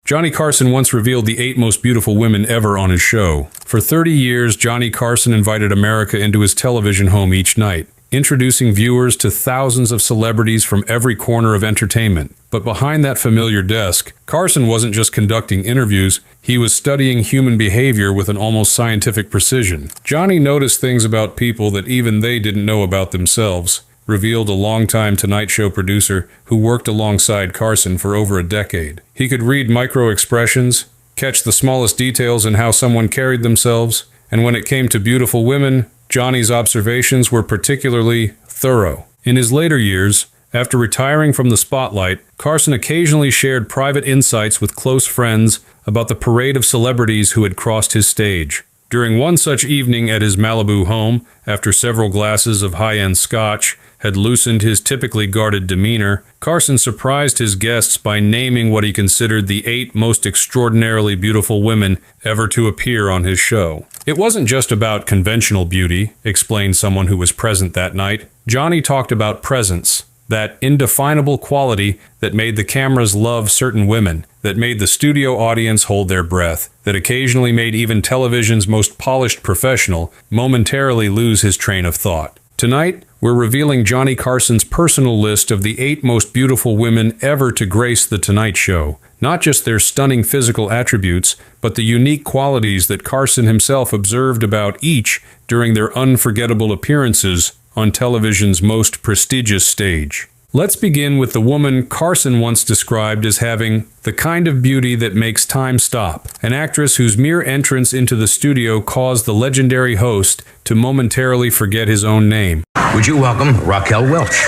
Johnny Carson once revealed the 8 most beautiful women ever on his show. For 30 years, Johnny Carson invited America into his television home each night, introducing viewers to thousands of celebrities from every corner of entertainment. But behind that familiar desk, Carson wasn't just conducting interviews, he was studying human behavior with an almost scientific precision. Johnny noticed things about people that even they didn't know about themselves, revealed a longtime Tonight Show producer who worked alongside Carson for over a decade. He could read micro-expressions, catch the smallest details in how someone carried themselves, and when it came to beautiful women, Johnny's observations were particularly thorough. In his later years, after retiring from the spotlight, Carson occasionally shared private insights with close friends about the parade of celebrities who had crossed his stage. During one such evening at his Malibu home, after several glasses of high-end scotch had loosened his typically guarded demeanor, Carson surprised his guests by naming what he considered the 8 most extraordinarily beautiful women ever to appear on his show. It wasn't just about conventional beauty, explained someone who was present that night. Johnny talked about presence, that indefinable quality that made the cameras love certain women, that made the studio audience hold their breath, that occasionally made even television's most polished professional momentarily lose his train of thought. Tonight, we're revealing Johnny Carson's personal list of the 8 most beautiful women ever to grace The Tonight Show. Not just their stunning physical attributes, but the unique qualities that Carson himself observed about each during their unforgettable appearances on television's most prestigious stage. Let's begin with the woman Carson once described as having the kind of beauty that makes time stop, an actress whose mere entrance into the studio caused the legendary host to momentarily forget his own name. Would you welcome Raquel Welch?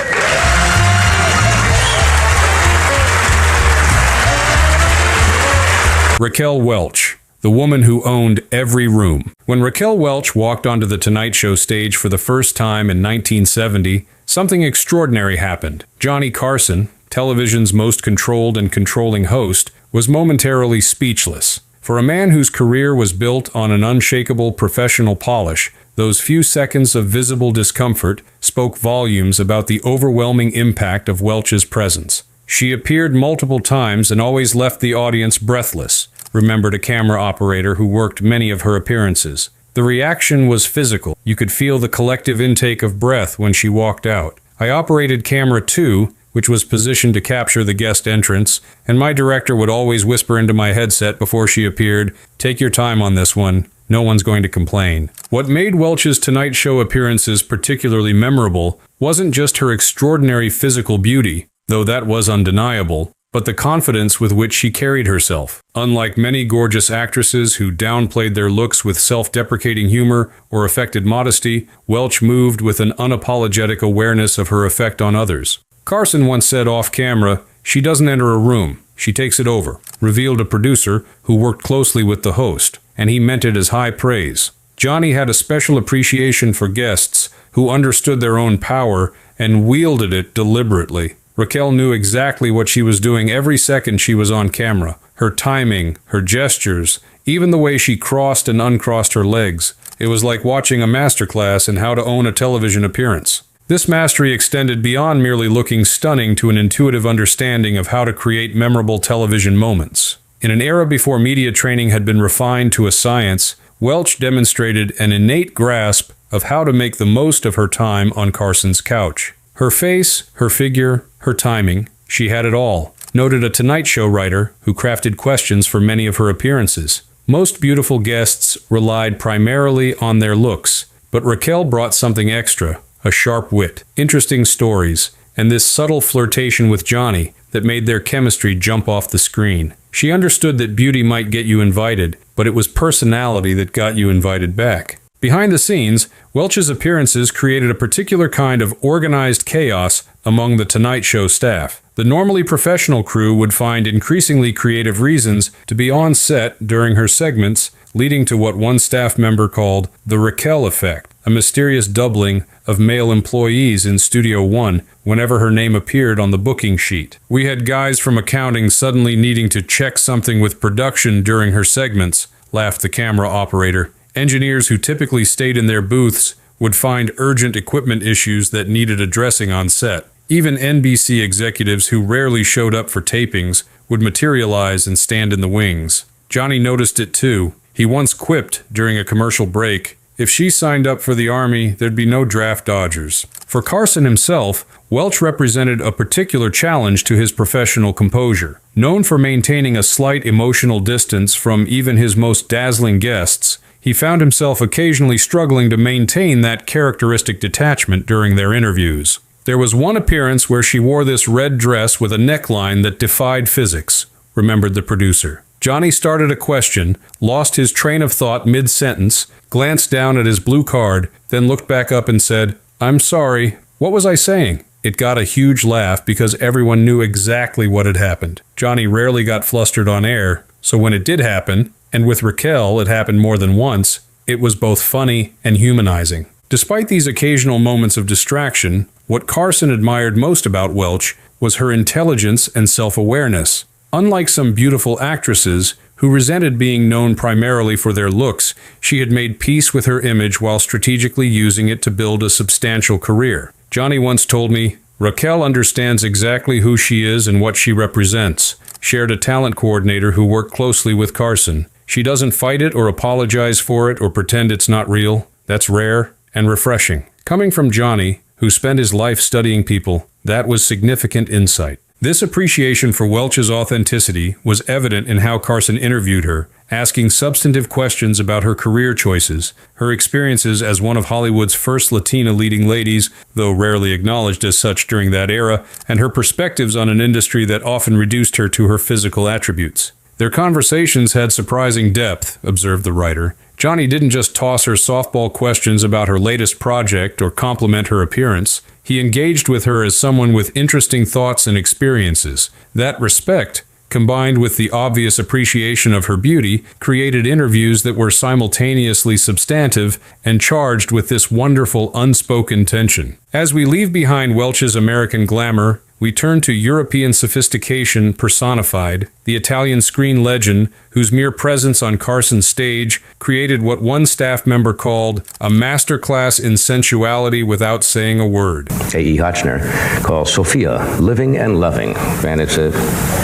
Raquel Welch, the woman who owned every room. When Raquel Welch walked onto the Tonight Show stage for the first time in 1970, something extraordinary happened. Johnny Carson, television's most controlled and controlling host, was momentarily speechless. For a man whose career was built on an unshakable professional polish, those few seconds of visible discomfort spoke volumes about the overwhelming impact of Welch's presence. She appeared multiple times and always left the audience breathless, remembered a camera operator who worked many of her appearances. The reaction was physical. You could feel the collective intake of breath when she walked out. I operated camera 2, which was positioned to capture the guest entrance, and my director would always whisper into my headset before she appeared, "Take your time on this one. No one's going to complain." What made Welch's Tonight Show appearances particularly memorable wasn't just her extraordinary physical beauty, though that was undeniable, but the confidence with which she carried herself. Unlike many gorgeous actresses who downplayed their looks with self-deprecating humor or affected modesty, Welch moved with an unapologetic awareness of her effect on others. Carson once said off-camera, "She doesn't enter a room, she takes it over," revealed a producer who worked closely with the host, and he meant it as high praise. Johnny had a special appreciation for guests who understood their own power and wielded it deliberately. Raquel knew exactly what she was doing every second she was on camera. Her timing, her gestures, even the way she crossed and uncrossed her legs. It was like watching a masterclass in how to own a television appearance. This mastery extended beyond merely looking stunning to an intuitive understanding of how to create memorable television moments. In an era before media training had been refined to a science, Welch demonstrated an innate grasp of how to make the most of her time on Carson's couch. Her face, her figure, her timing, she had it all, noted a Tonight Show writer who crafted questions for many of her appearances. Most beautiful guests relied primarily on their looks, but Raquel brought something extra, a sharp wit, interesting stories, and this subtle flirtation with Johnny that made their chemistry jump off the screen. She understood that beauty might get you invited, but it was personality that got you invited back. Behind the scenes, Welch's appearances created a particular kind of organized chaos among the Tonight Show staff. The normally professional crew would find increasingly creative reasons to be on set during her segments, leading to what one staff member called the Raquel effect, a mysterious doubling of male employees in Studio One whenever her name appeared on the booking sheet. We had guys from accounting suddenly needing to check something with production during her segments, laughed the camera operator. Engineers who typically stayed in their booths would find urgent equipment issues that needed addressing on set. Even NBC executives who rarely showed up for tapings would materialize and stand in the wings. Johnny noticed it too. He once quipped during a commercial break, "If she signed up for the Army, there'd be no draft dodgers." For Carson himself, Welch represented a particular challenge to his professional composure. Known for maintaining a slight emotional distance from even his most dazzling guests, he found himself occasionally struggling to maintain that characteristic detachment during their interviews. There was one appearance where she wore this red dress with a neckline that defied physics, remembered the producer. Johnny started a question, lost his train of thought mid-sentence, glanced down at his blue card, then looked back up and said, "I'm sorry, what was I saying?" It got a huge laugh because everyone knew exactly what had happened. Johnny rarely got flustered on air, so when it did happen, and with Raquel it happened more than once, it was both funny and humanizing. Despite these occasional moments of distraction, what Carson admired most about Welch was her intelligence and self-awareness. Unlike some beautiful actresses who resented being known primarily for their looks, she had made peace with her image while strategically using it to build a substantial career. Johnny once told me, "Raquel understands exactly who she is and what she represents," shared a talent coordinator who worked closely with Carson. "She doesn't fight it or apologize for it or pretend it's not real. That's rare and refreshing." Coming from Johnny, who spent his life studying people, that was significant insight. This appreciation for Welch's authenticity was evident in how Carson interviewed her, asking substantive questions about her career choices, her experiences as one of Hollywood's first Latina leading ladies, though rarely acknowledged as such during that era, and her perspectives on an industry that often reduced her to her physical attributes. Their conversations had surprising depth, observed the writer. Johnny didn't just toss her softball questions about her latest project or compliment her appearance. He engaged with her as someone with interesting thoughts and experiences. That respect, combined with the obvious appreciation of her beauty, created interviews that were simultaneously substantive and charged with this wonderful unspoken tension. As we leave behind Welch's American glamour, we turn to European sophistication personified, the Italian screen legend whose mere presence on Carson's stage created what one staff member called a masterclass in sensuality without saying a word. A.E. Hotchner calls Sophia living and loving, and it's a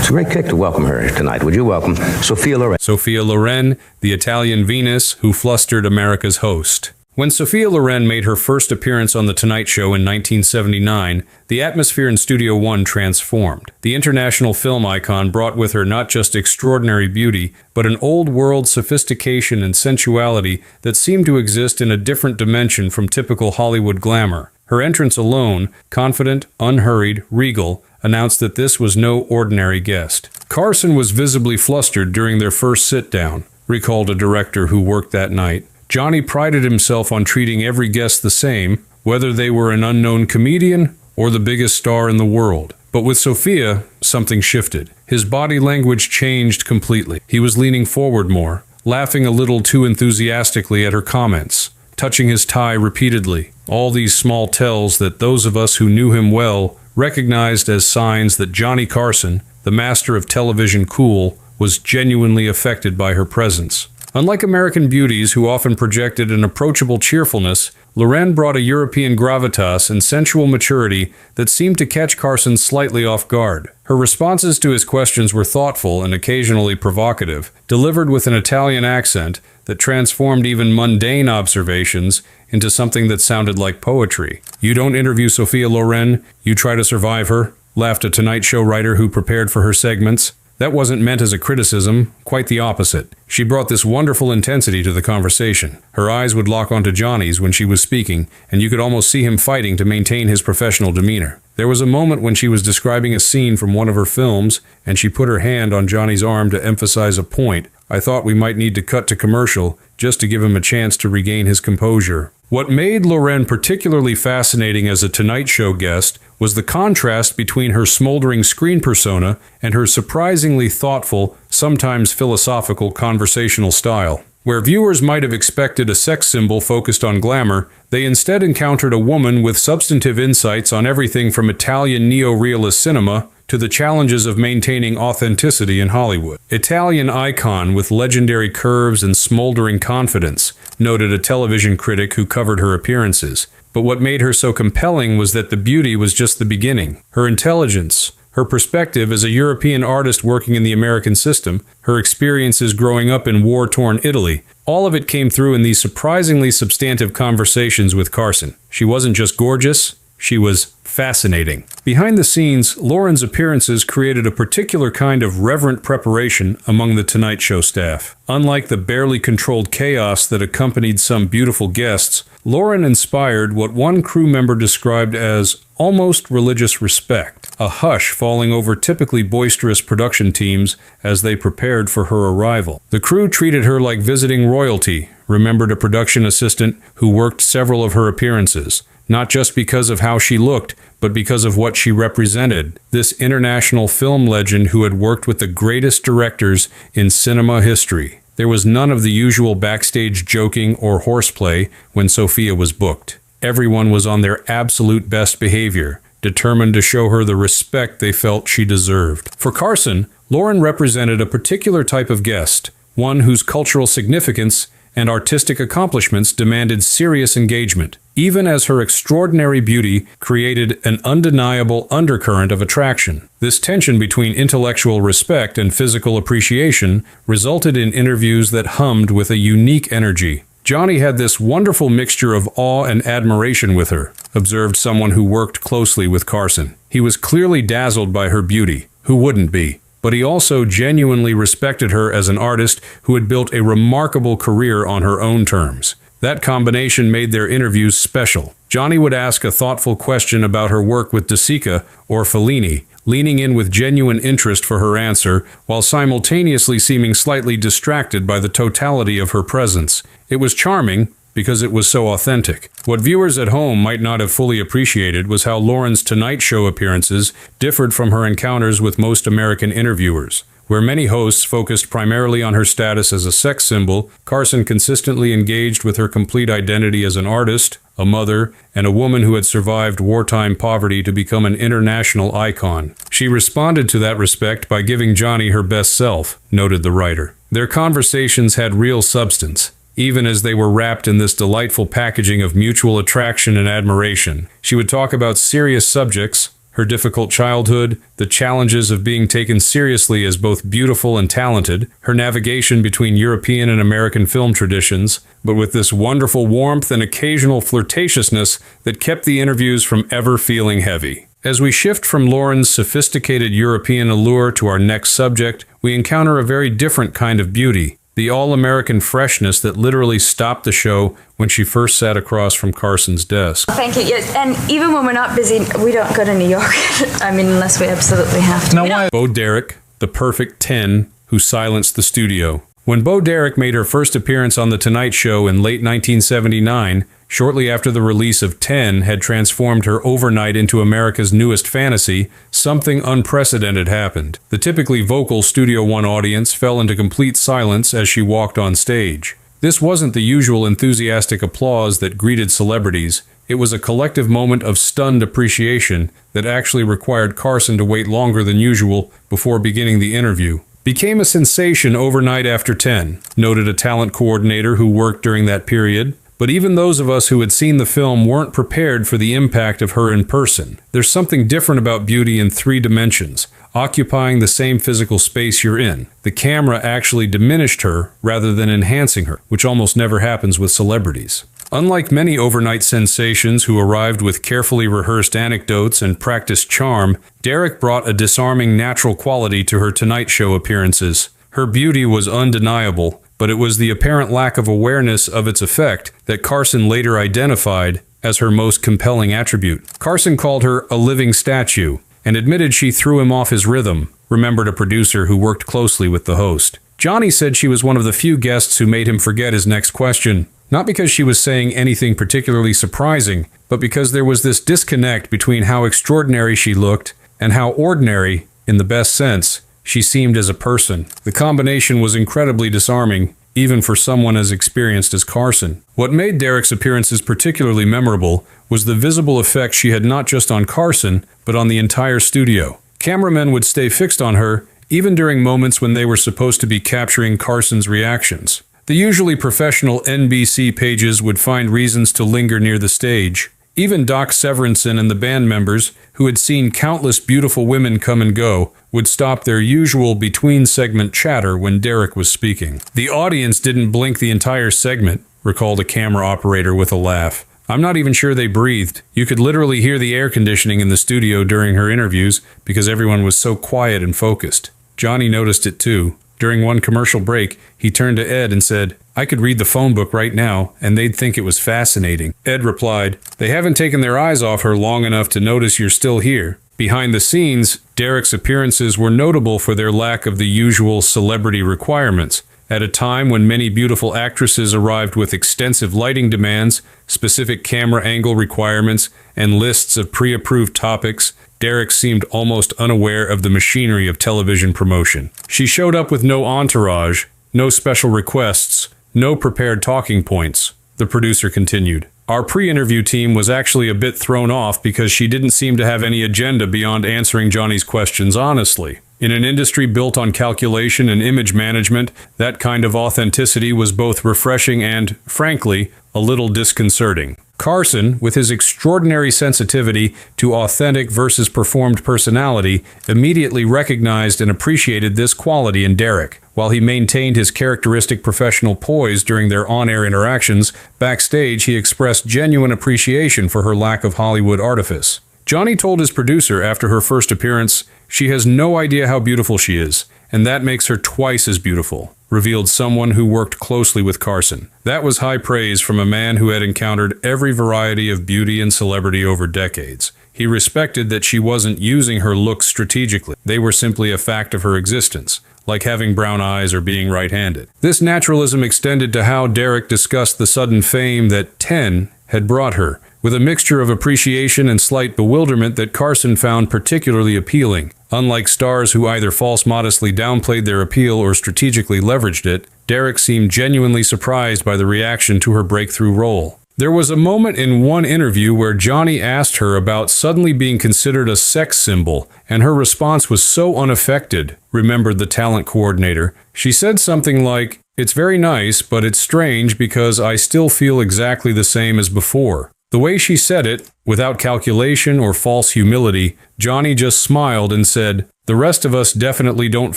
great kick to welcome her tonight. Would you welcome Sophia Loren? Sophia Loren, the Italian Venus who flustered America's host. When Sophia Loren made her first appearance on The Tonight Show in 1979, the atmosphere in Studio One transformed. The international film icon brought with her not just extraordinary beauty, but an old-world sophistication and sensuality that seemed to exist in a different dimension from typical Hollywood glamour. Her entrance alone, confident, unhurried, regal, announced that this was no ordinary guest. Carson was visibly flustered during their first sit-down, recalled a director who worked that night. Johnny prided himself on treating every guest the same, whether they were an unknown comedian or the biggest star in the world. But with Sophia, something shifted. His body language changed completely. He was leaning forward more, laughing a little too enthusiastically at her comments, touching his tie repeatedly. All these small tells that those of us who knew him well recognized as signs that Johnny Carson, the master of television cool, was genuinely affected by her presence. Unlike American beauties who often projected an approachable cheerfulness, Loren brought a European gravitas and sensual maturity that seemed to catch Carson slightly off guard. Her responses to his questions were thoughtful and occasionally provocative, delivered with an Italian accent that transformed even mundane observations into something that sounded like poetry. "You don't interview Sophia Loren, you try to survive her," laughed a Tonight Show writer who prepared for her segments. That wasn't meant as a criticism, quite the opposite. She brought this wonderful intensity to the conversation. Her eyes would lock onto Johnny's when she was speaking, and you could almost see him fighting to maintain his professional demeanor. There was a moment when she was describing a scene from one of her films, and she put her hand on Johnny's arm to emphasize a point. I thought we might need to cut to commercial, just to give him a chance to regain his composure. What made Loren particularly fascinating as a Tonight Show guest was the contrast between her smoldering screen persona and her surprisingly thoughtful, sometimes philosophical conversational style. Where viewers might have expected a sex symbol focused on glamour, they instead encountered a woman with substantive insights on everything from Italian neo-realist cinema to the challenges of maintaining authenticity in Hollywood. Italian icon with legendary curves and smoldering confidence, noted a television critic who covered her appearances. But what made her so compelling was that the beauty was just the beginning. Her intelligence, Her perspective as a European artist working in the American system, her experiences growing up in war-torn Italy, all of it came through in these surprisingly substantive conversations with Carson. She wasn't just gorgeous, she was fascinating. Behind the scenes, Lauren's appearances created a particular kind of reverent preparation among the Tonight Show staff. Unlike the barely controlled chaos that accompanied some beautiful guests, Lauren inspired what one crew member described as almost religious respect, a hush falling over typically boisterous production teams as they prepared for her arrival. The crew treated her like visiting royalty, remembered a production assistant who worked several of her appearances, not just because of how she looked, but because of what she represented, this international film legend who had worked with the greatest directors in cinema history. There was none of the usual backstage joking or horseplay when Sophia was booked. Everyone was on their absolute best behavior, determined to show her the respect they felt she deserved. For Carson, Lauren represented a particular type of guest, one whose cultural significance and artistic accomplishments demanded serious engagement, even as her extraordinary beauty created an undeniable undercurrent of attraction. This tension between intellectual respect and physical appreciation resulted in interviews that hummed with a unique energy. Johnny had this wonderful mixture of awe and admiration with her, observed someone who worked closely with Carson. He was clearly dazzled by her beauty. Who wouldn't be? But he also genuinely respected her as an artist who had built a remarkable career on her own terms. That combination made their interviews special. Johnny would ask a thoughtful question about her work with De Sica or Fellini, leaning in with genuine interest for her answer, while simultaneously seeming slightly distracted by the totality of her presence. It was charming, because it was so authentic. What viewers at home might not have fully appreciated was how Lauren's Tonight Show appearances differed from her encounters with most American interviewers. Where many hosts focused primarily on her status as a sex symbol, Carson consistently engaged with her complete identity as an artist, a mother, and a woman who had survived wartime poverty to become an international icon. She responded to that respect by giving Johnny her best self, noted the writer. Their conversations had real substance, even as they were wrapped in this delightful packaging of mutual attraction and admiration. She would talk about serious subjects, her difficult childhood, the challenges of being taken seriously as both beautiful and talented, her navigation between European and American film traditions, but with this wonderful warmth and occasional flirtatiousness that kept the interviews from ever feeling heavy. As we shift from Lauren's sophisticated European allure to our next subject, we encounter a very different kind of beauty, the all-American freshness that literally stopped the show when she first sat across from Carson's desk. Thank you. Yes, and even when we're not busy, we don't go to New York. I mean, unless we absolutely have to. Now why? Bo Derek, the perfect 10, who silenced the studio. When Bo Derek made her first appearance on The Tonight Show in late 1979, shortly after the release of 10 had transformed her overnight into America's newest fantasy, something unprecedented happened. The typically vocal Studio One audience fell into complete silence as she walked on stage. This wasn't the usual enthusiastic applause that greeted celebrities. It was a collective moment of stunned appreciation that actually required Carson to wait longer than usual before beginning the interview. Became a sensation overnight after 10, noted a talent coordinator who worked during that period. But even those of us who had seen the film weren't prepared for the impact of her in person. There's something different about beauty in 3 dimensions, occupying the same physical space you're in. The camera actually diminished her rather than enhancing her, which almost never happens with celebrities. Unlike many overnight sensations who arrived with carefully rehearsed anecdotes and practiced charm, Derek brought a disarming natural quality to her Tonight Show appearances. Her beauty was undeniable, but it was the apparent lack of awareness of its effect that Carson later identified as her most compelling attribute. Carson called her a living statue and admitted she threw him off his rhythm, remembered a producer who worked closely with the host. Johnny said she was one of the few guests who made him forget his next question. Not because she was saying anything particularly surprising, but because there was this disconnect between how extraordinary she looked and how ordinary, in the best sense, she seemed as a person. The combination was incredibly disarming, even for someone as experienced as Carson. What made Derek's appearances particularly memorable was the visible effect she had not just on Carson, but on the entire studio. Cameramen would stay fixed on her, even during moments when they were supposed to be capturing Carson's reactions. The usually professional NBC pages would find reasons to linger near the stage, Even Doc Severinsen and the band members, who had seen countless beautiful women come and go, would stop their usual between-segment chatter when Derek was speaking. The audience didn't blink the entire segment, recalled a camera operator with a laugh. I'm not even sure they breathed. You could literally hear the air conditioning in the studio during her interviews because everyone was so quiet and focused. Johnny noticed it too. During one commercial break, he turned to Ed and said, "I could read the phone book right now, and they'd think it was fascinating." Ed replied, "They haven't taken their eyes off her long enough to notice you're still here." Behind the scenes, Derek's appearances were notable for their lack of the usual celebrity requirements. At a time when many beautiful actresses arrived with extensive lighting demands, specific camera angle requirements, and lists of pre-approved topics, Derek seemed almost unaware of the machinery of television promotion. She showed up with no entourage, no special requests, no prepared talking points. The producer continued. Our pre-interview team was actually a bit thrown off because she didn't seem to have any agenda beyond answering Johnny's questions honestly. In an industry built on calculation and image management, that kind of authenticity was both refreshing and, frankly, a little disconcerting. Carson, with his extraordinary sensitivity to authentic versus performed personality, immediately recognized and appreciated this quality in Derek. While he maintained his characteristic professional poise during their on-air interactions, backstage he expressed genuine appreciation for her lack of Hollywood artifice. Johnny told his producer after her first appearance, "She has no idea how beautiful she is, and that makes her twice as beautiful," revealed someone who worked closely with Carson. That was high praise from a man who had encountered every variety of beauty and celebrity over decades. He respected that she wasn't using her looks strategically. They were simply a fact of her existence, like having brown eyes or being right-handed. This naturalism extended to how Derek discussed the sudden fame that 10 had brought her, with a mixture of appreciation and slight bewilderment that Carson found particularly appealing. Unlike stars who either false modestly downplayed their appeal or strategically leveraged it, Derek seemed genuinely surprised by the reaction to her breakthrough role. There was a moment in one interview where Johnny asked her about suddenly being considered a sex symbol, and her response was so unaffected, remembered the talent coordinator. She said something like, "It's very nice, but it's strange because I still feel exactly the same as before." The way she said it, without calculation or false humility, Johnny just smiled and said, "The rest of us definitely don't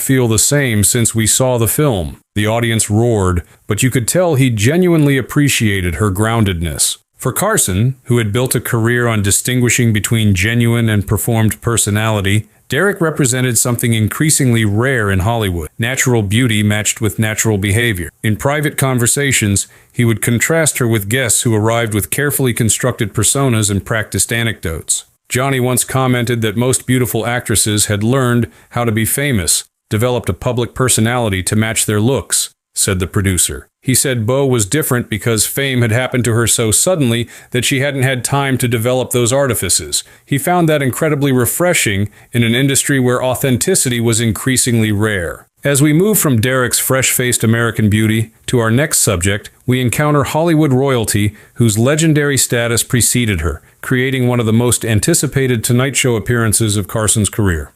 feel the same since we saw the film." The audience roared, but you could tell he genuinely appreciated her groundedness. For Carson, who had built a career on distinguishing between genuine and performed personality, Derek represented something increasingly rare in Hollywood, natural beauty matched with natural behavior. In private conversations, he would contrast her with guests who arrived with carefully constructed personas and practiced anecdotes. Johnny once commented that most beautiful actresses had learned how to be famous, developed a public personality to match their looks, said the producer. He said Beau was different because fame had happened to her so suddenly that she hadn't had time to develop those artifices. He found that incredibly refreshing in an industry where authenticity was increasingly rare. As we move from Derek's fresh-faced American beauty to our next subject, we encounter Hollywood royalty whose legendary status preceded her, creating one of the most anticipated Tonight Show appearances of Carson's career.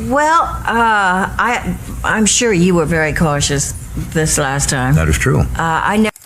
Well, I'm sure you were very cautious this last time. That is true.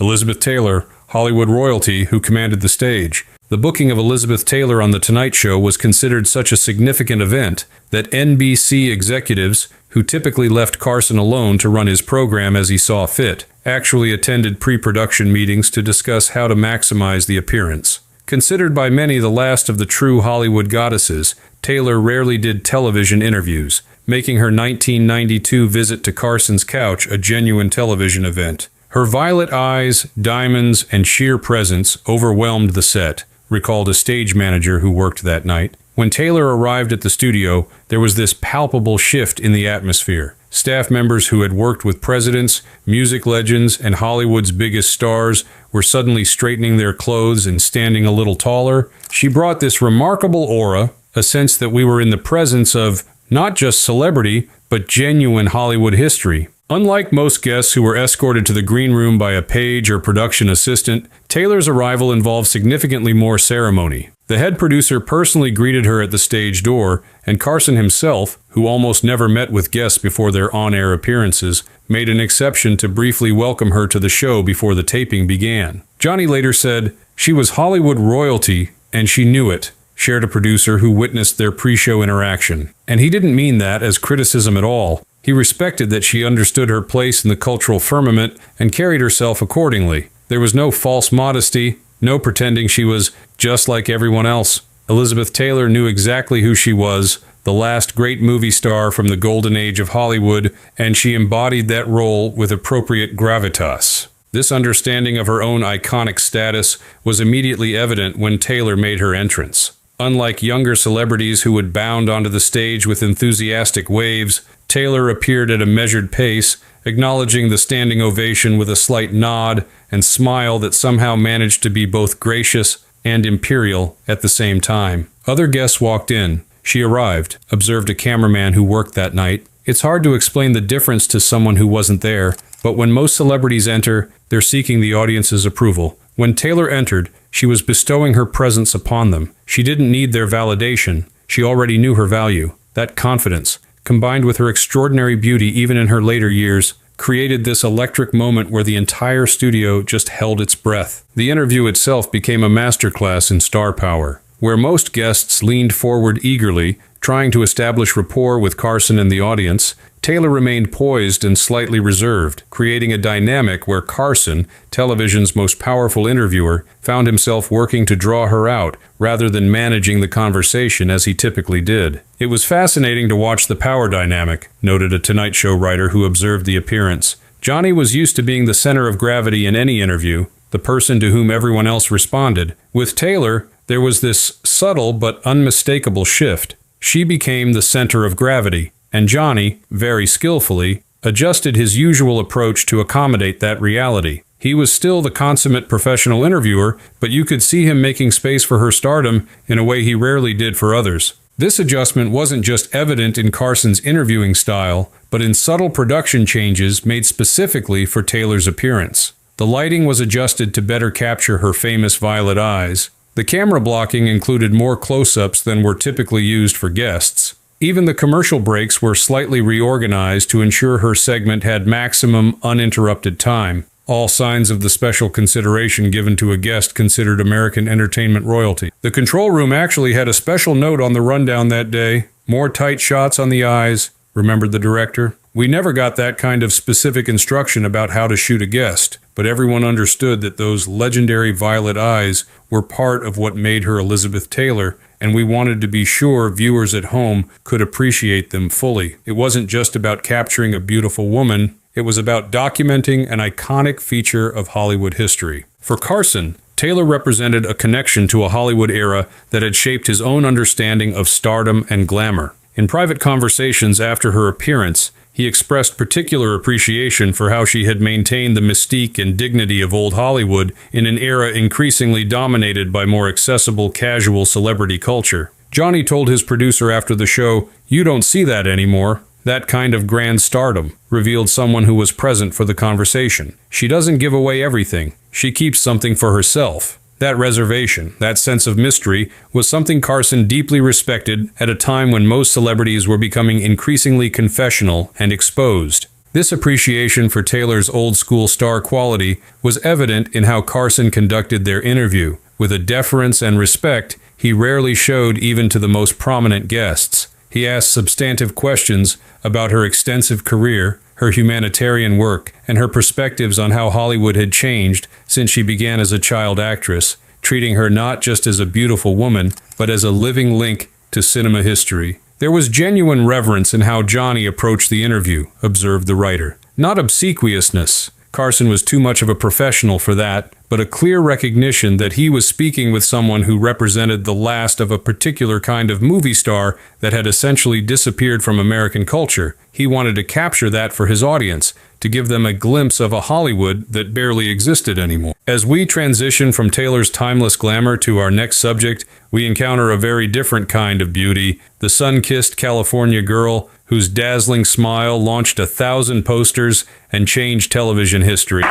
Elizabeth Taylor, Hollywood royalty who commanded the stage. The booking of Elizabeth Taylor on The Tonight Show was considered such a significant event that NBC executives, who typically left Carson alone to run his program as he saw fit, actually attended pre-production meetings to discuss how to maximize the appearance. Considered by many the last of the true Hollywood goddesses, Taylor rarely did television interviews, making her 1992 visit to Carson's couch a genuine television event. Her violet eyes, diamonds, and sheer presence overwhelmed the set, recalled a stage manager who worked that night. When Taylor arrived at the studio, there was this palpable shift in the atmosphere. Staff members who had worked with presidents, music legends, and Hollywood's biggest stars were suddenly straightening their clothes and standing a little taller. She brought this remarkable aura, a sense that we were in the presence of not just celebrity, but genuine Hollywood history. Unlike most guests who were escorted to the green room by a page or production assistant, Taylor's arrival involved significantly more ceremony. The head producer personally greeted her at the stage door, and Carson himself, who almost never met with guests before their on-air appearances, made an exception to briefly welcome her to the show before the taping began. Johnny later said, "She was Hollywood royalty, and she knew it," shared a producer who witnessed their pre-show interaction. And he didn't mean that as criticism at all. He respected that she understood her place in the cultural firmament and carried herself accordingly. There was no false modesty, no pretending she was just like everyone else. Elizabeth Taylor knew exactly who she was, the last great movie star from the golden age of Hollywood, and she embodied that role with appropriate gravitas. This understanding of her own iconic status was immediately evident when Taylor made her entrance. Unlike younger celebrities who would bound onto the stage with enthusiastic waves, Taylor appeared at a measured pace, acknowledging the standing ovation with a slight nod and smile that somehow managed to be both gracious and imperial at the same time. Other guests walked in. She arrived, observed a cameraman who worked that night. It's hard to explain the difference to someone who wasn't there, but when most celebrities enter, they're seeking the audience's approval. When Taylor entered, she was bestowing her presence upon them. She didn't need their validation. She already knew her value. That confidence, combined with her extraordinary beauty even in her later years, created this electric moment where the entire studio just held its breath. The interview itself became a masterclass in star power. Where most guests leaned forward eagerly, trying to establish rapport with Carson and the audience, Taylor remained poised and slightly reserved, creating a dynamic where Carson, television's most powerful interviewer, found himself working to draw her out rather than managing the conversation as he typically did. It was fascinating to watch the power dynamic, noted a Tonight Show writer who observed the appearance. Johnny was used to being the center of gravity in any interview, the person to whom everyone else responded. With Taylor, there was this subtle but unmistakable shift. She became the center of gravity, and Johnny, very skillfully, adjusted his usual approach to accommodate that reality. He was still the consummate professional interviewer, but you could see him making space for her stardom in a way he rarely did for others. This adjustment wasn't just evident in Carson's interviewing style, but in subtle production changes made specifically for Taylor's appearance. The lighting was adjusted to better capture her famous violet eyes. The camera blocking included more close-ups than were typically used for guests. Even the commercial breaks were slightly reorganized to ensure her segment had maximum uninterrupted time. All signs of the special consideration given to a guest considered American entertainment royalty. The control room actually had a special note on the rundown that day. More tight shots on the eyes, remembered the director. We never got that kind of specific instruction about how to shoot a guest, but everyone understood that those legendary violet eyes were part of what made her Elizabeth Taylor, and we wanted to be sure viewers at home could appreciate them fully. It wasn't just about capturing a beautiful woman, it was about documenting an iconic feature of Hollywood history. For Carson, Taylor represented a connection to a Hollywood era that had shaped his own understanding of stardom and glamour. In private conversations after her appearance, he expressed particular appreciation for how she had maintained the mystique and dignity of old Hollywood in an era increasingly dominated by more accessible, casual celebrity culture. Johnny told his producer after the show, "You don't see that anymore. That kind of grand stardom," revealed someone who was present for the conversation. "She doesn't give away everything. She keeps something for herself." That reservation, that sense of mystery, was something Carson deeply respected at a time when most celebrities were becoming increasingly confessional and exposed. This appreciation for Taylor's old-school star quality was evident in how Carson conducted their interview. With a deference and respect he rarely showed even to the most prominent guests. He asked substantive questions about her extensive career, her humanitarian work, and her perspectives on how Hollywood had changed since she began as a child actress, treating her not just as a beautiful woman, but as a living link to cinema history. There was genuine reverence in how Johnny approached the interview, observed the writer. Not obsequiousness. Carson was too much of a professional for that, but a clear recognition that he was speaking with someone who represented the last of a particular kind of movie star that had essentially disappeared from American culture. He wanted to capture that for his audience, to give them a glimpse of a Hollywood that barely existed anymore. As we transition from Taylor's timeless glamour to our next subject, we encounter a very different kind of beauty, the sun-kissed California girl whose dazzling smile launched 1,000 posters and changed television history.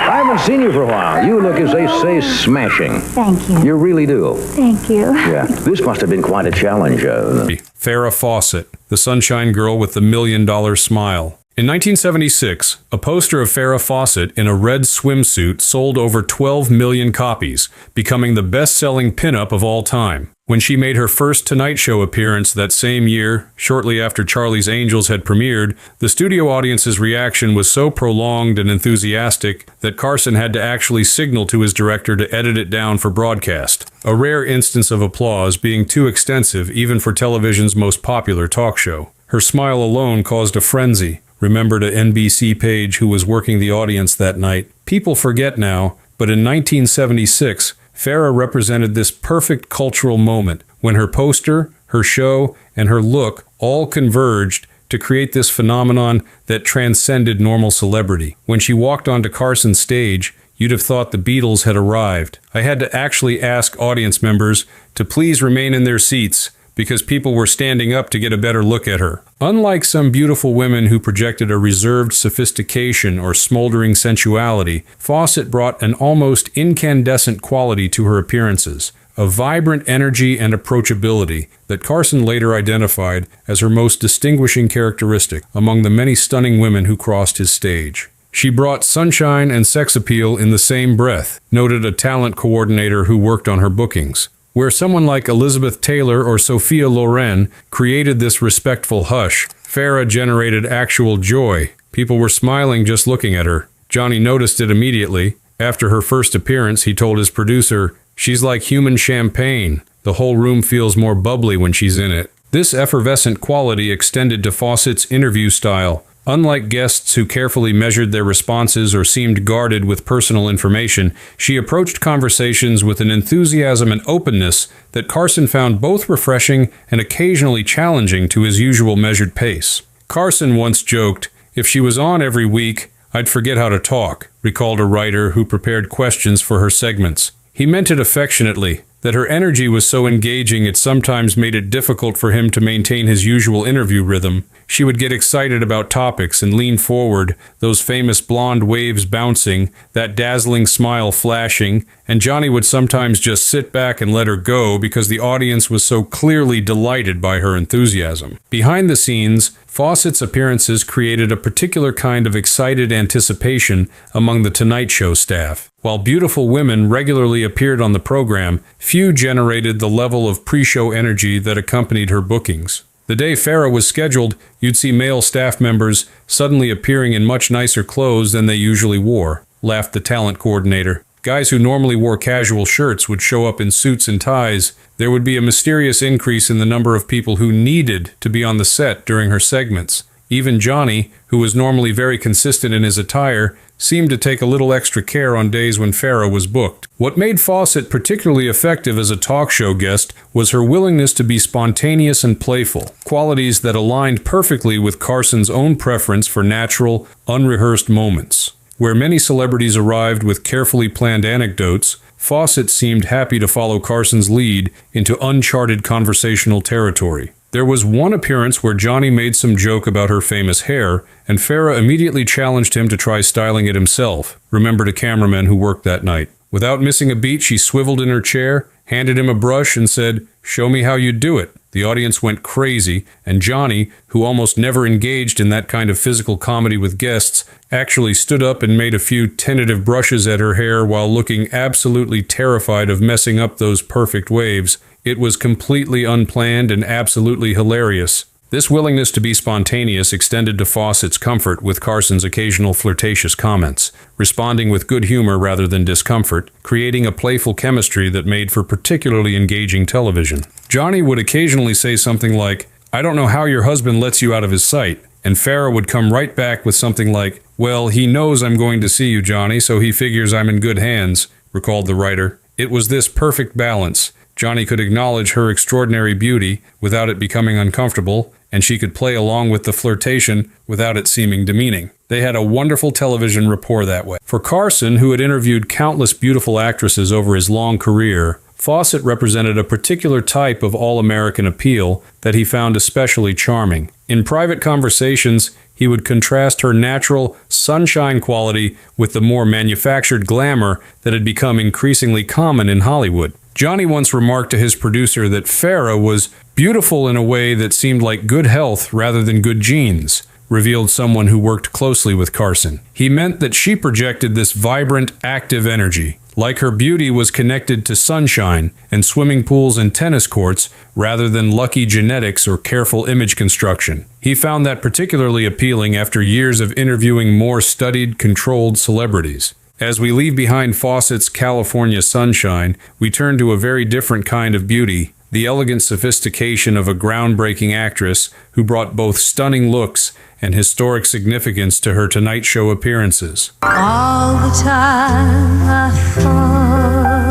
I haven't seen you for a while. You look, as they say, smashing. Thank you. You really do. Thank you. Yeah. This must have been quite a challenge. Farrah Fawcett, the sunshine girl with the $1 million smile. In 1976, a poster of Farrah Fawcett in a red swimsuit sold over 12 million copies, becoming the best-selling pinup of all time. When she made her first Tonight Show appearance that same year, shortly after Charlie's Angels had premiered, the studio audience's reaction was so prolonged and enthusiastic that Carson had to actually signal to his director to edit it down for broadcast, a rare instance of applause being too extensive even for television's most popular talk show. Her smile alone caused a frenzy, remembered an NBC page who was working the audience that night. People forget now, but in 1976, Farrah represented this perfect cultural moment when her poster, her show, and her look all converged to create this phenomenon that transcended normal celebrity. When she walked onto Carson's stage, you'd have thought the Beatles had arrived. I had to actually ask audience members to please remain in their seats because people were standing up to get a better look at her. Unlike some beautiful women who projected a reserved sophistication or smoldering sensuality, Fawcett brought an almost incandescent quality to her appearances, a vibrant energy and approachability that Carson later identified as her most distinguishing characteristic among the many stunning women who crossed his stage. She brought sunshine and sex appeal in the same breath, noted a talent coordinator who worked on her bookings. Where someone like Elizabeth Taylor or Sophia Loren created this respectful hush, Farrah generated actual joy. People were smiling just looking at her. Johnny noticed it immediately. After her first appearance, he told his producer, "She's like human champagne. The whole room feels more bubbly when she's in it." This effervescent quality extended to Fawcett's interview style. Unlike guests who carefully measured their responses or seemed guarded with personal information, she approached conversations with an enthusiasm and openness that Carson found both refreshing and occasionally challenging to his usual measured pace. Carson once joked, "If she was on every week, I'd forget how to talk," recalled a writer who prepared questions for her segments. He meant it affectionately, that her energy was so engaging it sometimes made it difficult for him to maintain his usual interview rhythm. She would get excited about topics and lean forward, those famous blonde waves bouncing, that dazzling smile flashing, and Johnny would sometimes just sit back and let her go because the audience was so clearly delighted by her enthusiasm. Behind the scenes, Fawcett's appearances created a particular kind of excited anticipation among the Tonight Show staff. While beautiful women regularly appeared on the program, few generated the level of pre-show energy that accompanied her bookings. The day Farrah was scheduled, you'd see male staff members suddenly appearing in much nicer clothes than they usually wore, laughed the talent coordinator. Guys who normally wore casual shirts would show up in suits and ties. There would be a mysterious increase in the number of people who needed to be on the set during her segments. Even Johnny, who was normally very consistent in his attire, seemed to take a little extra care on days when Farrah was booked. What made Fawcett particularly effective as a talk show guest was her willingness to be spontaneous and playful, qualities that aligned perfectly with Carson's own preference for natural, unrehearsed moments. Where many celebrities arrived with carefully planned anecdotes, Fawcett seemed happy to follow Carson's lead into uncharted conversational territory. There was one appearance where Johnny made some joke about her famous hair, and Farrah immediately challenged him to try styling it himself, remembered a cameraman who worked that night. Without missing a beat, she swiveled in her chair, handed him a brush, and said, "Show me how you do it." The audience went crazy, and Johnny, who almost never engaged in that kind of physical comedy with guests, actually stood up and made a few tentative brushes at her hair while looking absolutely terrified of messing up those perfect waves. It was completely unplanned and absolutely hilarious. This willingness to be spontaneous extended to Fawcett's comfort with Carson's occasional flirtatious comments, responding with good humor rather than discomfort, creating a playful chemistry that made for particularly engaging television. Johnny would occasionally say something like, "I don't know how your husband lets you out of his sight," and Farrah would come right back with something like, "Well, he knows I'm going to see you, Johnny, so he figures I'm in good hands," recalled the writer. It was this perfect balance. Johnny could acknowledge her extraordinary beauty without it becoming uncomfortable, and she could play along with the flirtation without it seeming demeaning. They had a wonderful television rapport that way. For Carson, who had interviewed countless beautiful actresses over his long career, Fawcett represented a particular type of all-American appeal that he found especially charming. In private conversations, he would contrast her natural sunshine quality with the more manufactured glamour that had become increasingly common in Hollywood. Johnny once remarked to his producer that Farrah was beautiful in a way that seemed like good health rather than good genes, revealed someone who worked closely with Carson. He meant that she projected this vibrant, active energy, like her beauty was connected to sunshine and swimming pools and tennis courts rather than lucky genetics or careful image construction. He found that particularly appealing after years of interviewing more studied, controlled celebrities. As we leave behind Fawcett's California sunshine, we turn to a very different kind of beauty, the elegant sophistication of a groundbreaking actress who brought both stunning looks and historic significance to her Tonight Show appearances. All the time I thought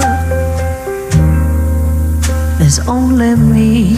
there's only me.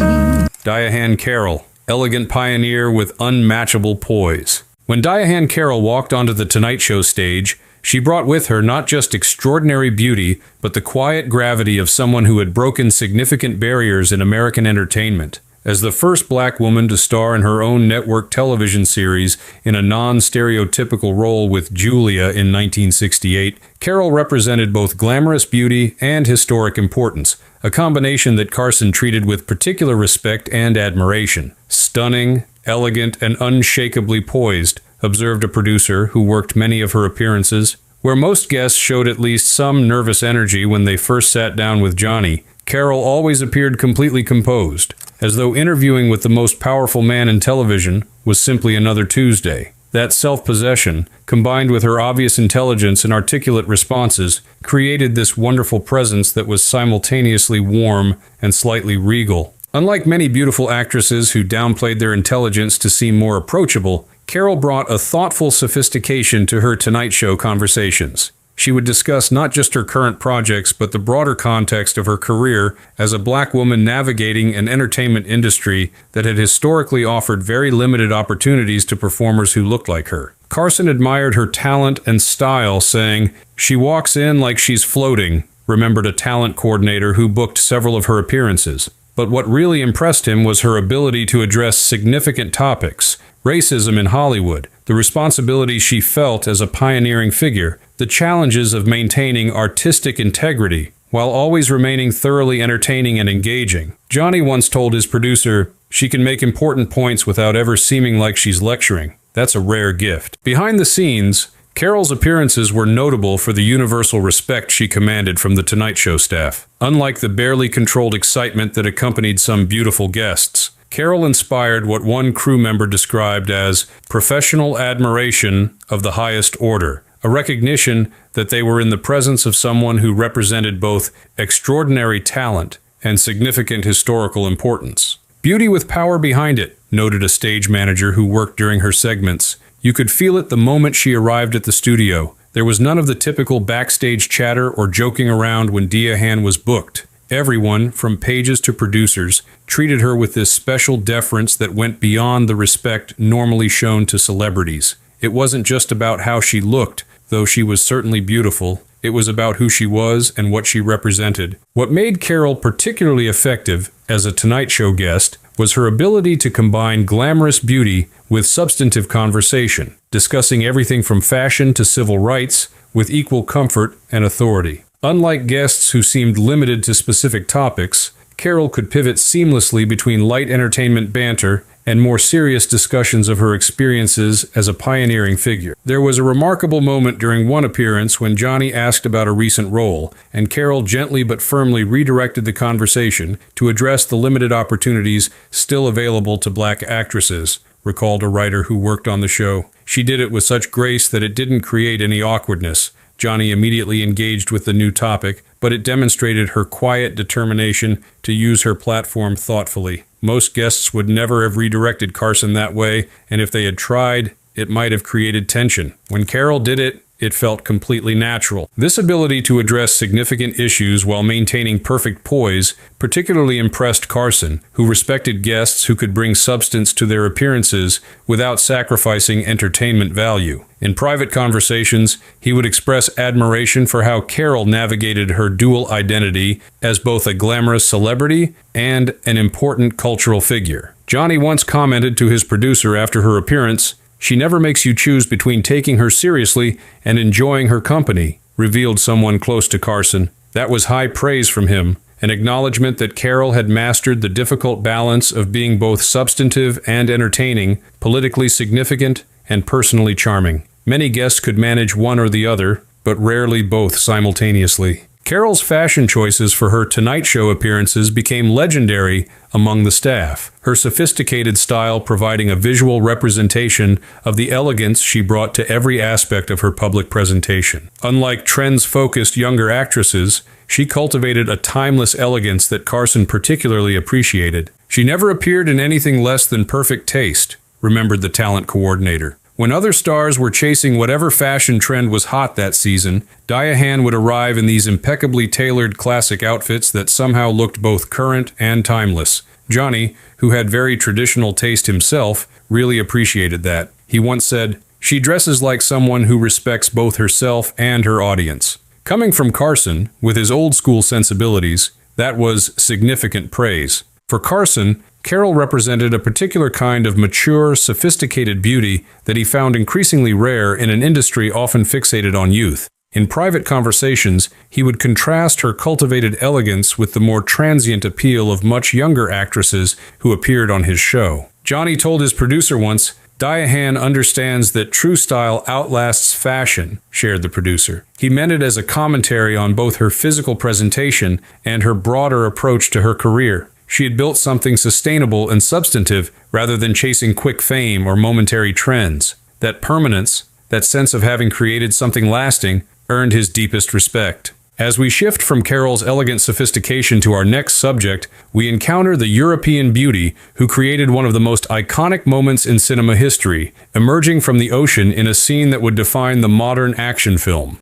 Diane Carroll, elegant pioneer with unmatchable poise. When Diane Carroll walked onto the Tonight Show stage, she brought with her not just extraordinary beauty, but the quiet gravity of someone who had broken significant barriers in American entertainment. As the first black woman to star in her own network television series in a non-stereotypical role with Julia in 1968, Carroll represented both glamorous beauty and historic importance, a combination that Carson treated with particular respect and admiration. Stunning, elegant, and unshakably poised, observed a producer who worked many of her appearances. Where most guests showed at least some nervous energy when they first sat down with Johnny, Carroll always appeared completely composed, as though interviewing with the most powerful man in television was simply another Tuesday. That self-possession, combined with her obvious intelligence and articulate responses, created this wonderful presence that was simultaneously warm and slightly regal. Unlike many beautiful actresses who downplayed their intelligence to seem more approachable, Carroll brought a thoughtful sophistication to her Tonight Show conversations. She would discuss not just her current projects, but the broader context of her career as a black woman navigating an entertainment industry that had historically offered very limited opportunities to performers who looked like her. Carson admired her talent and style, saying, "She walks in like she's floating," remembered a talent coordinator who booked several of her appearances. But what really impressed him was her ability to address significant topics: racism in Hollywood, the responsibility she felt as a pioneering figure, the challenges of maintaining artistic integrity, while always remaining thoroughly entertaining and engaging. Johnny once told his producer, "She can make important points without ever seeming like she's lecturing. That's a rare gift." Behind the scenes, Carroll's appearances were notable for the universal respect she commanded from the Tonight Show staff. Unlike the barely controlled excitement that accompanied some beautiful guests, Carroll inspired what one crew member described as professional admiration of the highest order, a recognition that they were in the presence of someone who represented both extraordinary talent and significant historical importance. "Beauty with power behind it," noted a stage manager who worked during her segments. "You could feel it the moment she arrived at the studio. There was none of the typical backstage chatter or joking around when Diane was booked. Everyone, from pages to producers, treated her with this special deference that went beyond the respect normally shown to celebrities. It wasn't just about how she looked, though she was certainly beautiful. It was about who she was and what she represented." What made Carroll particularly effective as a Tonight Show guest was her ability to combine glamorous beauty with substantive conversation, discussing everything from fashion to civil rights with equal comfort and authority. Unlike guests who seemed limited to specific topics, Carroll could pivot seamlessly between light entertainment banter and more serious discussions of her experiences as a pioneering figure. There was a remarkable moment during one appearance when Johnny asked about a recent role, and Carroll gently but firmly redirected the conversation to address the limited opportunities still available to black actresses, recalled a writer who worked on the show. She did it with such grace that it didn't create any awkwardness. Johnny immediately engaged with the new topic, but it demonstrated her quiet determination to use her platform thoughtfully. Most guests would never have redirected Carson that way, and if they had tried, it might have created tension. When Carroll did it, it felt completely natural. This ability to address significant issues while maintaining perfect poise particularly impressed Carson, who respected guests who could bring substance to their appearances without sacrificing entertainment value. In private conversations, he would express admiration for how Carroll navigated her dual identity as both a glamorous celebrity and an important cultural figure. Johnny once commented to his producer after her appearance, She never makes you choose between taking her seriously and enjoying her company, revealed someone close to Carson. That was high praise from him, an acknowledgement that Carol had mastered the difficult balance of being both substantive and entertaining, politically significant and personally charming. Many guests could manage one or the other, but rarely both simultaneously. Carol's fashion choices for her Tonight Show appearances became legendary among the staff, her sophisticated style providing a visual representation of the elegance she brought to every aspect of her public presentation. Unlike trends-focused younger actresses, she cultivated a timeless elegance that Carson particularly appreciated. She never appeared in anything less than perfect taste, remembered the talent coordinator. When other stars were chasing whatever fashion trend was hot that season, Diane would arrive in these impeccably tailored classic outfits that somehow looked both current and timeless. Johnny, who had very traditional taste himself, really appreciated that. He once said, "She dresses like someone who respects both herself and her audience." Coming from Carson, with his old-school sensibilities, that was significant praise. For Carson, Carol represented a particular kind of mature, sophisticated beauty that he found increasingly rare in an industry often fixated on youth. In private conversations, he would contrast her cultivated elegance with the more transient appeal of much younger actresses who appeared on his show. Johnny told his producer once, "Diane understands that true style outlasts fashion," shared the producer. He meant it as a commentary on both her physical presentation and her broader approach to her career. She had built something sustainable and substantive rather than chasing quick fame or momentary trends. That permanence, that sense of having created something lasting, earned his deepest respect. As we shift from Carol's elegant sophistication to our next subject, we encounter the European beauty who created one of the most iconic moments in cinema history, emerging from the ocean in a scene that would define the modern action film.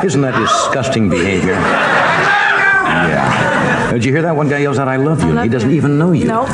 Isn't that disgusting behavior? Yeah. Did you hear that? One guy yells out, "I love you," and he doesn't even know you. No.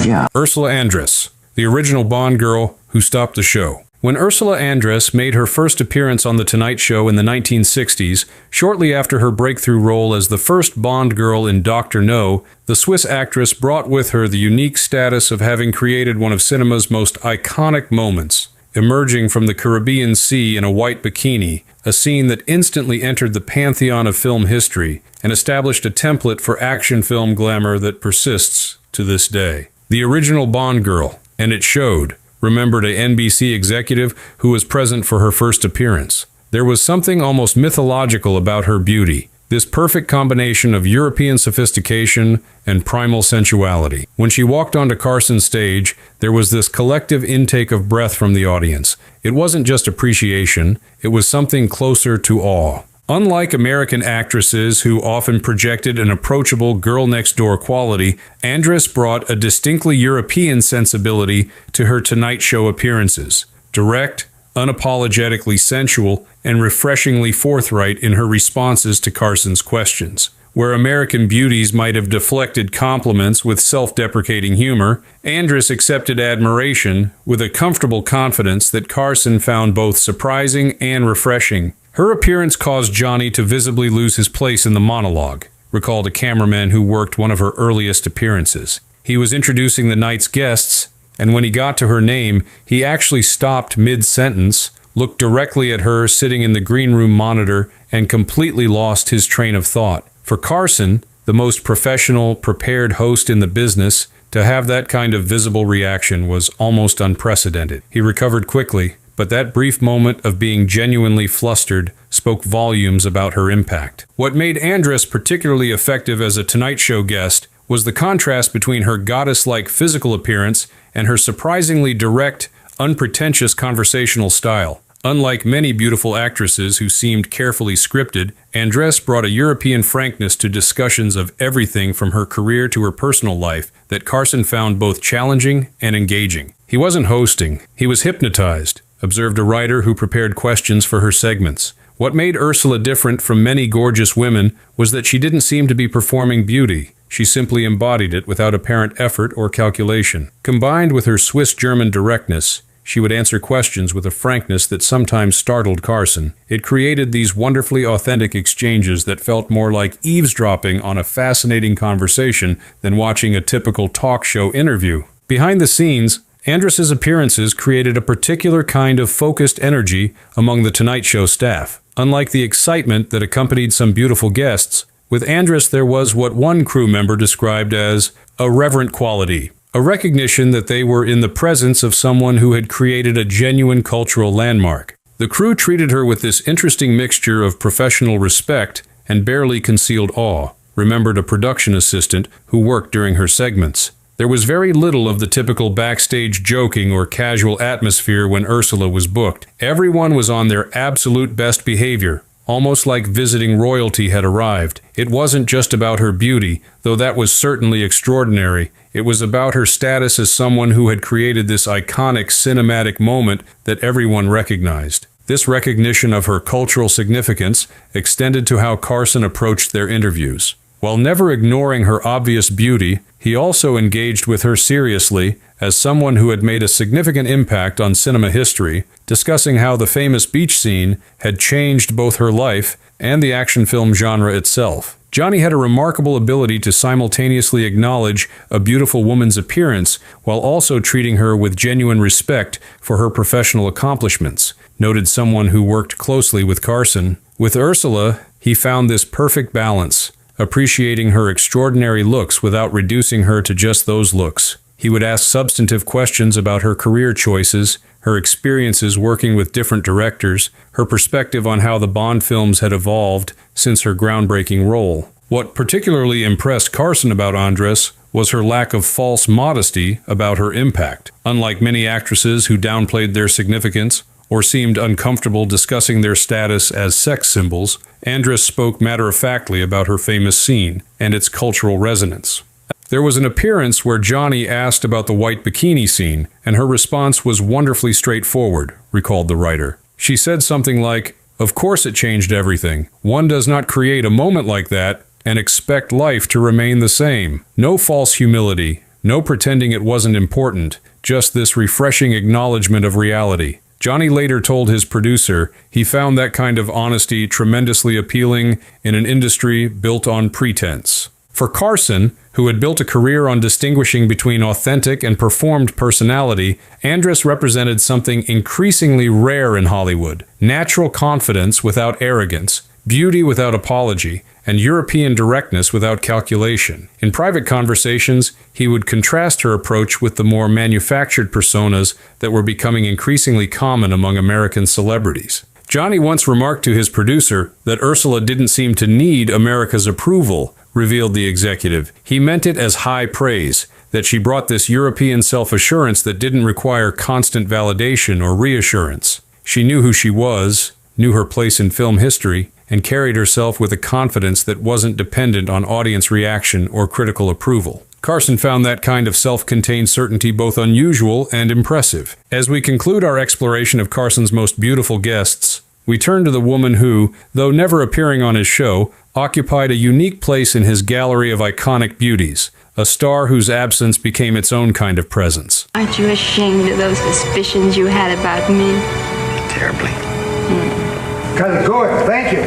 Yeah. Ursula Andress, the original Bond girl who stopped the show. When Ursula Andress made her first appearance on The Tonight Show in the 1960s, shortly after her breakthrough role as the first Bond girl in Dr. No, the Swiss actress brought with her the unique status of having created one of cinema's most iconic moments, emerging from the Caribbean Sea in a white bikini, a scene that instantly entered the pantheon of film history and established a template for action film glamour that persists to this day. The original Bond girl, and it showed, remembered a NBC executive who was present for her first appearance. There was something almost mythological about her beauty, this perfect combination of European sophistication and primal sensuality. When she walked onto Carson's stage, there was this collective intake of breath from the audience. It wasn't just appreciation, it was something closer to awe. Unlike American actresses who often projected an approachable girl-next-door quality, Andress brought a distinctly European sensibility to her Tonight Show appearances. Direct, unapologetically sensual, and refreshingly forthright in her responses to Carson's questions. Where American beauties might have deflected compliments with self-deprecating humor, Andress accepted admiration with a comfortable confidence that Carson found both surprising and refreshing. Her appearance caused Johnny to visibly lose his place in the monologue, recalled a cameraman who worked one of her earliest appearances. He was introducing the night's guests, and when he got to her name, he actually stopped mid-sentence, looked directly at her sitting in the green room monitor, and completely lost his train of thought. For Carson, the most professional, prepared host in the business, to have that kind of visible reaction was almost unprecedented. He recovered quickly, but that brief moment of being genuinely flustered spoke volumes about her impact. What made Andress particularly effective as a Tonight Show guest was the contrast between her goddess-like physical appearance and her surprisingly direct, unpretentious conversational style. Unlike many beautiful actresses who seemed carefully scripted, Andress brought a European frankness to discussions of everything from her career to her personal life that Carson found both challenging and engaging. He wasn't hosting, he was hypnotized, observed a writer who prepared questions for her segments. What made Ursula different from many gorgeous women was that she didn't seem to be performing beauty. She simply embodied it without apparent effort or calculation. Combined with her Swiss-German directness, she would answer questions with a frankness that sometimes startled Carson. It created these wonderfully authentic exchanges that felt more like eavesdropping on a fascinating conversation than watching a typical talk show interview. Behind the scenes, Andrus's appearances created a particular kind of focused energy among the Tonight Show staff. Unlike the excitement that accompanied some beautiful guests, with Andrus there was what one crew member described as a reverent quality, a recognition that they were in the presence of someone who had created a genuine cultural landmark. The crew treated her with this interesting mixture of professional respect and barely concealed awe, remembered a production assistant who worked during her segments. There was very little of the typical backstage joking or casual atmosphere when Ursula was booked. Everyone was on their absolute best behavior, almost like visiting royalty had arrived. It wasn't just about her beauty, though that was certainly extraordinary. It was about her status as someone who had created this iconic cinematic moment that everyone recognized. This recognition of her cultural significance extended to how Carson approached their interviews. While never ignoring her obvious beauty, he also engaged with her seriously as someone who had made a significant impact on cinema history, discussing how the famous beach scene had changed both her life and the action film genre itself. Johnny had a remarkable ability to simultaneously acknowledge a beautiful woman's appearance while also treating her with genuine respect for her professional accomplishments, noted someone who worked closely with Carson. With Ursula, he found this perfect balance, appreciating her extraordinary looks without reducing her to just those looks. He would ask substantive questions about her career choices, her experiences working with different directors, her perspective on how the Bond films had evolved since her groundbreaking role. What particularly impressed Carson about Andrus was her lack of false modesty about her impact. Unlike many actresses who downplayed their significance or seemed uncomfortable discussing their status as sex symbols, Andrus spoke matter-of-factly about her famous scene and its cultural resonance. There was an appearance where Johnny asked about the white bikini scene, and her response was wonderfully straightforward, recalled the writer. She said something like, "Of course it changed everything. One does not create a moment like that and expect life to remain the same. No false humility, no pretending it wasn't important, just this refreshing acknowledgement of reality." Johnny later told his producer he found that kind of honesty tremendously appealing in an industry built on pretense. For Carson, who had built a career on distinguishing between authentic and performed personality, Andrus represented something increasingly rare in Hollywood: natural confidence without arrogance, beauty without apology, and European directness without calculation. In private conversations, he would contrast her approach with the more manufactured personas that were becoming increasingly common among American celebrities. Johnny once remarked to his producer that Ursula didn't seem to need America's approval, revealed the executive. He meant it as high praise, that she brought this European self-assurance that didn't require constant validation or reassurance. She knew who she was, knew her place in film history, and carried herself with a confidence that wasn't dependent on audience reaction or critical approval. Carson found that kind of self-contained certainty both unusual and impressive. As we conclude our exploration of Carson's most beautiful guests, we turn to the woman who, though never appearing on his show, occupied a unique place in his gallery of iconic beauties, a star whose absence became its own kind of presence. Aren't you ashamed of those suspicions you had about me? Terribly. Cut it. Good. Thank you.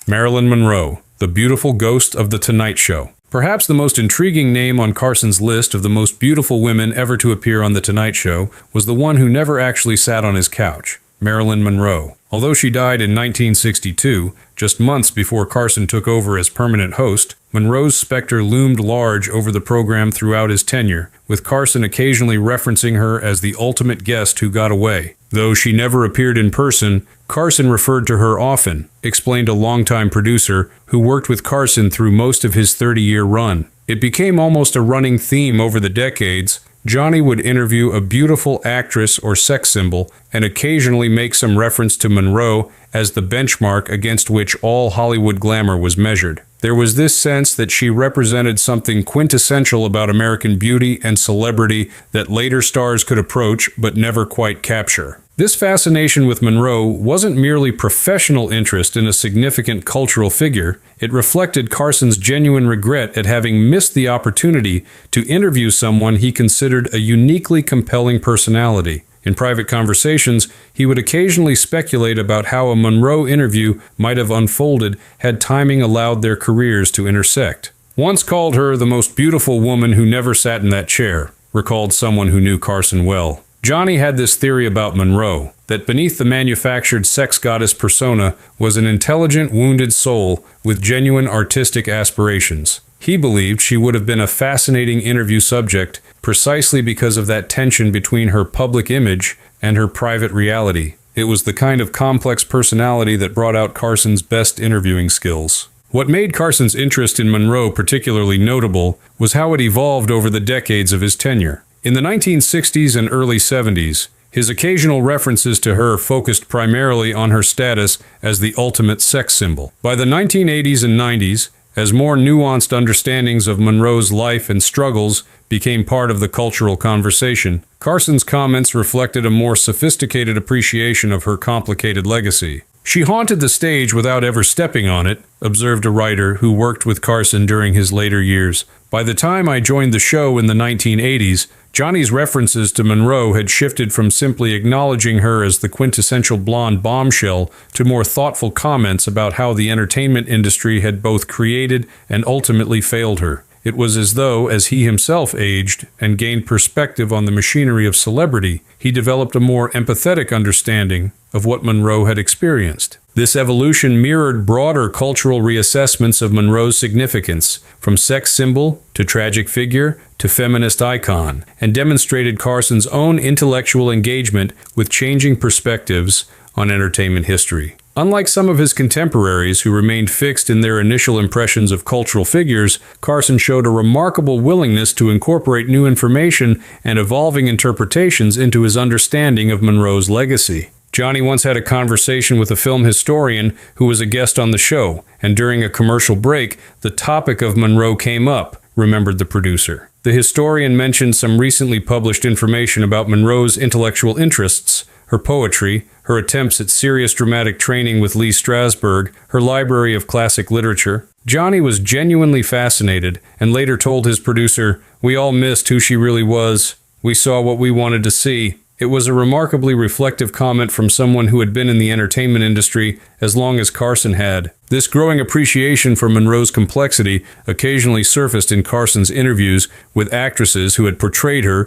Marilyn Monroe, the beautiful ghost of The Tonight Show. Perhaps the most intriguing name on Carson's list of the most beautiful women ever to appear on The Tonight Show was the one who never actually sat on his couch, Marilyn Monroe. Although she died in 1962, just months before Carson took over as permanent host, Monroe's specter loomed large over the program throughout his tenure, with Carson occasionally referencing her as the ultimate guest who got away. Though she never appeared in person, Carson referred to her often, explained a longtime producer who worked with Carson through most of his 30-year run. It became almost a running theme over the decades. Johnny would interview a beautiful actress or sex symbol and occasionally make some reference to Monroe as the benchmark against which all Hollywood glamour was measured. There was this sense that she represented something quintessential about American beauty and celebrity that later stars could approach but never quite capture. This fascination with Monroe wasn't merely professional interest in a significant cultural figure. It reflected Carson's genuine regret at having missed the opportunity to interview someone he considered a uniquely compelling personality. In private conversations, he would occasionally speculate about how a Monroe interview might have unfolded had timing allowed their careers to intersect. Once called her the most beautiful woman who never sat in that chair. recalled someone who knew Carson well. Johnny had this theory about Monroe, that beneath the manufactured sex goddess persona was an intelligent, wounded soul with genuine artistic aspirations. He believed she would have been a fascinating interview subject precisely because of that tension between her public image and her private reality. It was the kind of complex personality that brought out Carson's best interviewing skills. What made Carson's interest in Monroe particularly notable was how it evolved over the decades of his tenure. In the 1960s and early 70s, his occasional references to her focused primarily on her status as the ultimate sex symbol. By the 1980s and 90s, as more nuanced understandings of Monroe's life and struggles became part of the cultural conversation, Carson's comments reflected a more sophisticated appreciation of her complicated legacy. "She haunted the stage without ever stepping on it," observed a writer who worked with Carson during his later years. "By the time I joined the show in the 1980s, Johnny's references to Monroe had shifted from simply acknowledging her as the quintessential blonde bombshell to more thoughtful comments about how the entertainment industry had both created and ultimately failed her. It was as though, as he himself aged and gained perspective on the machinery of celebrity, he developed a more empathetic understanding of what Monroe had experienced. This evolution mirrored broader cultural reassessments of Monroe's significance, from sex symbol to tragic figure to feminist icon, and demonstrated Carson's own intellectual engagement with changing perspectives on entertainment history. Unlike some of his contemporaries who remained fixed in their initial impressions of cultural figures, Carson showed a remarkable willingness to incorporate new information and evolving interpretations into his understanding of Monroe's legacy. Johnny once had a conversation with a film historian who was a guest on the show, and during a commercial break, the topic of Monroe came up, remembered the producer. The historian mentioned some recently published information about Monroe's intellectual interests, her poetry, her attempts at serious dramatic training with Lee Strasberg, her library of classic literature. Johnny was genuinely fascinated and later told his producer, "We all missed who she really was. We saw what we wanted to see." It was a remarkably reflective comment from someone who had been in the entertainment industry as long as Carson had. This growing appreciation for Monroe's complexity occasionally surfaced in Carson's interviews with actresses who had portrayed her